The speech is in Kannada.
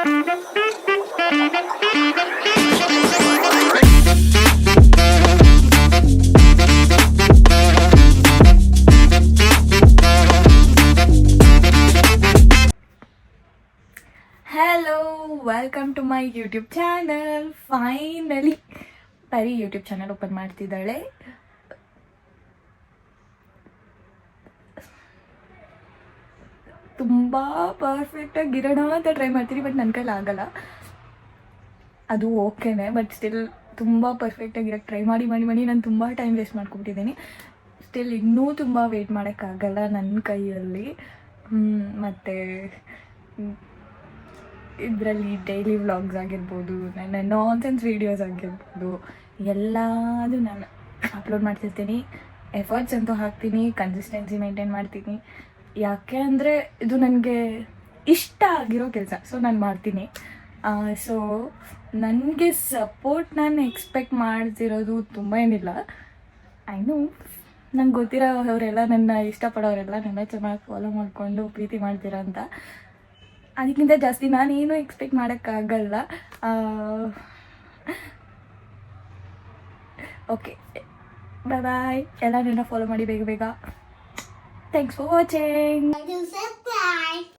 Hello, welcome to my YouTube channel. Finally Pari YouTube channel open ಮಾಡ್ತಿದ್ದಾಳೆ. ತುಂಬ ಪರ್ಫೆಕ್ಟಾಗಿ ಇರೋಣ ಅಂತ ಟ್ರೈ ಮಾಡ್ತೀನಿ, ಬಟ್ ನನ್ನ ಕೈಲಿ ಆಗಲ್ಲ. ಅದು ಓಕೆನೆ, ಬಟ್ ಸ್ಟಿಲ್ ತುಂಬ ಪರ್ಫೆಕ್ಟಾಗಿರೋಕ್ಕೆ ಟ್ರೈ ಮಾಡಿ ಮಾಡಿ ಮಾಡಿ ನಾನು ತುಂಬ ಟೈಮ್ ವೇಸ್ಟ್ ಮಾಡ್ಕೊಬಿಟ್ಟಿದ್ದೀನಿ. ಸ್ಟಿಲ್ ಇನ್ನೂ ತುಂಬ ವೆಯ್ಟ್ ಮಾಡೋಕ್ಕಾಗಲ್ಲ ನನ್ನ ಕೈಯಲ್ಲಿ. ಮತ್ತು ಇದರಲ್ಲಿ ಡೈಲಿ ವ್ಲಾಗ್ಸ್ ಆಗಿರ್ಬೋದು, ನನ್ನ ನಾನ್ಸೆನ್ಸ್ ವೀಡಿಯೋಸ್ ಆಗಿರ್ಬೋದು, ಎಲ್ಲದೂ ನಾನು ಅಪ್ಲೋಡ್ ಮಾಡ್ತಿರ್ತೀನಿ. ಎಫರ್ಟ್ಸ್ ಅಂತೂ ಹಾಕ್ತೀನಿ, ಕನ್ಸಿಸ್ಟೆನ್ಸಿ ಮೇಂಟೈನ್ ಮಾಡ್ತೀನಿ. ಯಾಕೆ ಅಂದರೆ ಇದು ನನಗೆ ಇಷ್ಟ ಆಗಿರೋ ಕೆಲಸ, ಸೊ ನಾನು ಮಾಡ್ತೀನಿ. ಸೊ ನನಗೆ ಸಪೋರ್ಟ್ ನಾನು ಎಕ್ಸ್ಪೆಕ್ಟ್ ಮಾಡ್ತಿರೋದು ತುಂಬ ಏನಿಲ್ಲ. ಐನು ನಂಗೆ ಗೊತ್ತಿರೋ ಅವರೆಲ್ಲ, ನನ್ನ ಇಷ್ಟಪಡೋರೆಲ್ಲ ನನ್ನ ಚೆನ್ನಾಗಿ ಫಾಲೋ ಮಾಡಿಕೊಂಡು ಪ್ರೀತಿ ಮಾಡ್ತೀರ ಅಂತ. ಅದಕ್ಕಿಂತ ಜಾಸ್ತಿ ನಾನೇನು ಎಕ್ಸ್ಪೆಕ್ಟ್ ಮಾಡೋಕ್ಕಾಗಲ್ಲ. ಓಕೆ, ಬಾಯ್. ಎಲ್ಲ ನನ್ನ ಫಾಲೋ ಮಾಡಿ ಬೇಗ ಬೇಗ. Thanks for watching.